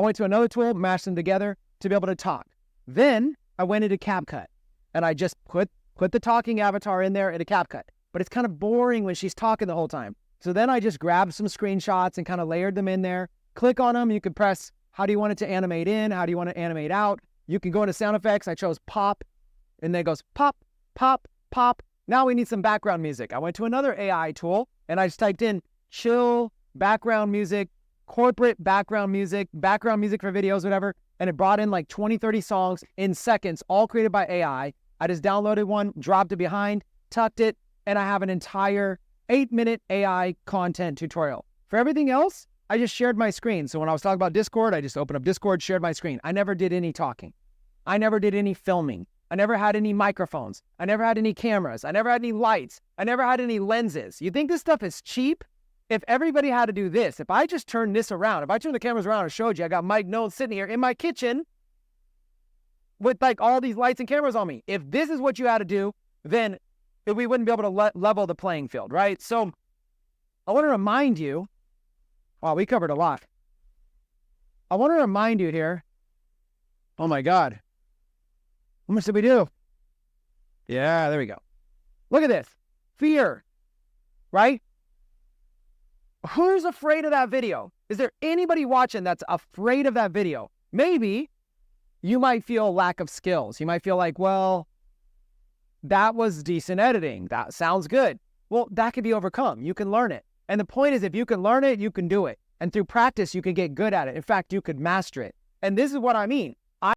I went to another tool, mashed them together to be able to talk. Then I went into CapCut and I just put the talking avatar in there in a CapCut. But it's kind of boring when she's talking the whole time. So then I just grabbed some screenshots and kind of layered them in there. Click on them. You can press, how do you want it to animate in? How do you want to animate out? You can go into sound effects. I chose pop, and then it goes pop, pop, pop. Now we need some background music. I went to another AI tool, and I just typed in chill background music, corporate background music for videos, whatever. And it brought in like 20, 30 songs in seconds, all created by AI. I just downloaded one, dropped it behind, tucked it, and I have an entire 8-minute AI content tutorial. For everything else, I just shared my screen. So when I was talking about Discord, I just opened up Discord, shared my screen. I never did any talking. I never did any filming. I never had any microphones. I never had any cameras. I never had any lights. I never had any lenses. You think this stuff is cheap? If everybody had to do this, if I just turned this around, if I turned the cameras around and showed you, I got Mike Knowles sitting here in my kitchen with like all these lights and cameras on me. If this is what you had to do, then we wouldn't be able to level the playing field, right? So I want to remind you, wow, we covered a lot. I want to remind you here, oh my God, how much did we do? Yeah, there we go. Look at this, fear, right? Who's afraid of that video? Is there anybody watching that's afraid of that video? Maybe you might feel a lack of skills. You might feel like, well, that was decent editing. That sounds good. Well, that can be overcome. You can learn it. And the point is, if you can learn it, you can do it. And through practice, you can get good at it. In fact, you could master it. And this is what I mean.